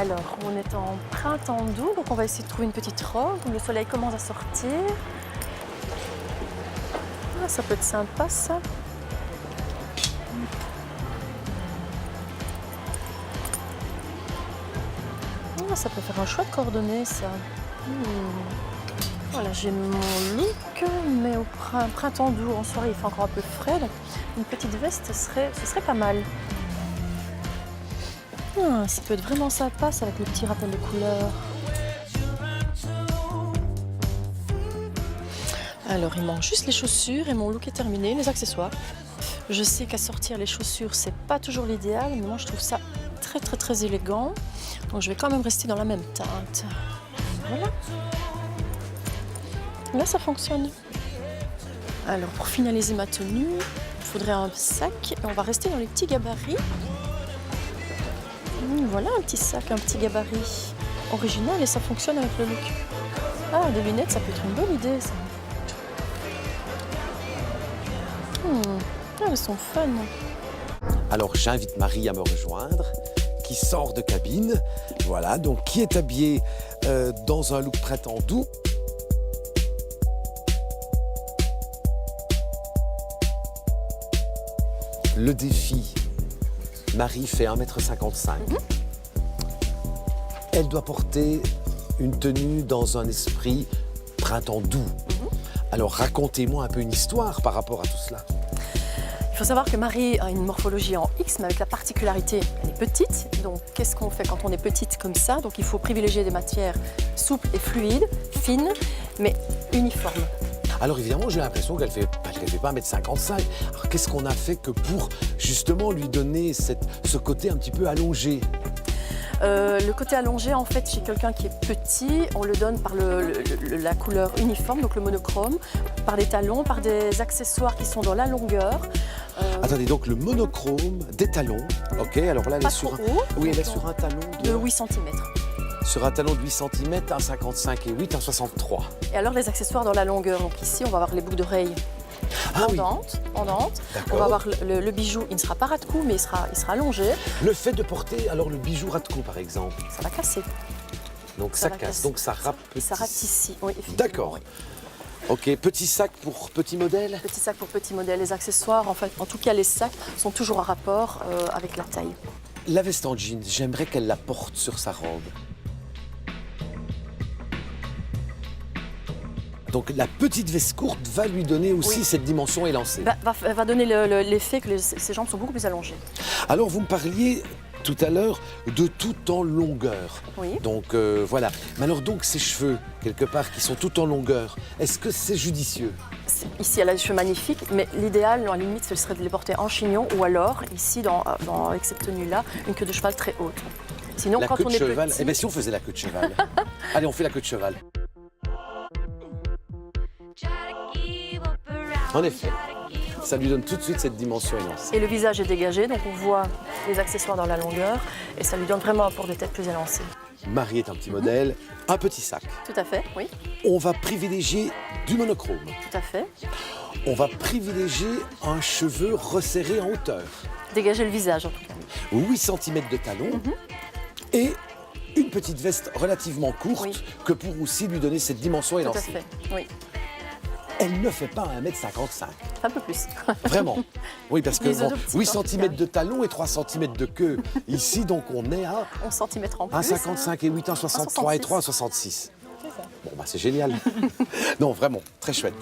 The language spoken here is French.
Alors, on est en printemps doux, donc on va essayer de trouver une petite robe où le soleil commence à sortir. Ah, ça peut être sympa, ça. Ah, ça peut faire un chouette coordonné, ça. Voilà, j'ai mon look, mais au printemps doux, en soirée, il fait encore un peu frais, donc une petite veste, ce serait pas mal. Ça peut être vraiment sympa, ça, avec le petit rappel de couleurs. Alors, il manque juste les chaussures et mon look est terminé, les accessoires. Je sais qu'à sortir les chaussures, c'est pas toujours l'idéal, mais moi, je trouve ça très élégant. Donc, je vais quand même rester dans la même teinte. Voilà. Là, ça fonctionne. Alors, pour finaliser ma tenue, il faudrait un sac et on va rester dans les petits gabarits. Voilà un petit sac, un petit gabarit original et ça fonctionne avec le look. Ah, des lunettes, ça peut être une bonne idée, ça. Ah, elles sont fun. Alors j'invite Marie à me rejoindre, qui sort de cabine, voilà, donc qui est habillée dans un look printemps doux. Le défi, Marie fait 1,55 m. Elle doit porter une tenue dans un esprit printemps doux. Alors racontez-moi un peu une histoire par rapport à tout cela. Il faut savoir que Marie a une morphologie en X, mais avec la particularité, elle est petite. Donc, qu'est-ce qu'on fait quand on est petite comme ça? Donc, il faut privilégier des matières souples et fluides, fines, mais uniformes. Alors évidemment, j'ai l'impression qu'elle fait pas 1,55 m. Alors qu'est-ce qu'on a fait que pour justement lui donner ce côté un petit peu allongé? Le côté allongé, en fait, chez quelqu'un qui est petit, on le donne par la couleur uniforme, donc le monochrome, par des talons, par des accessoires qui sont dans la longueur. Attendez, donc le monochrome des talons, ok, alors là elle est sur un talon de 8 cm. Sur un talon de 8 cm, 1,55 et 8, 1,63. Et alors les accessoires dans la longueur, donc ici on va avoir les boucles d'oreilles pendantes. On va avoir le bijou, il ne sera pas ras de cou, mais il sera allongé. Le fait de porter alors le bijou ras de cou par exemple. Ça va casser. Donc ça casse, donc ça rapetisse. Ça ratisse, oui, effectivement. D'accord. Oui. Ok, petit sac pour petit modèle. Petit sac pour petit modèle. Les accessoires, en fait, en tout cas les sacs, sont toujours en rapport avec la taille. La veste en jean, j'aimerais qu'elle la porte sur sa robe. Donc la petite veste courte va lui donner aussi cette dimension élancée. Va donner l'effet que ses jambes sont beaucoup plus allongées. Alors vous me parliez tout à l'heure de tout en longueur. Oui. Donc voilà. Mais alors donc ces cheveux, quelque part, qui sont tout en longueur, est-ce que c'est judicieux? Ici, elle a des cheveux magnifiques, mais l'idéal, à la limite, ce serait de les porter en chignon ou alors, ici, avec cette tenue-là, une queue de cheval très haute. Sinon, la quand queue on de est cheval, petit... eh bien si on faisait la queue de cheval. Allez, on fait la queue de cheval. En effet, ça lui donne tout de suite cette dimension élancée. Et le visage est dégagé, donc on voit les accessoires dans la longueur, et ça lui donne vraiment un port de tête plus élancé. Marie est un petit modèle, un petit sac. Tout à fait, oui. On va privilégier du monochrome. Tout à fait. On va privilégier un cheveu resserré en hauteur. Dégager le visage, en tout cas. 8 cm de talon et une petite veste relativement courte que pour aussi lui donner cette dimension élancée. Tout à fait, oui. Elle ne fait pas 1,55 m. Un peu plus. Vraiment. Oui, parce que bon, 8 en tout cm cas. de talon et 3 cm de queue. Ici, donc, on est à 11 cm en plus. 1,55 et 8, 1,63 et 3, 1,66. C'est ça. Bon, bah c'est génial. Non, vraiment, très chouette.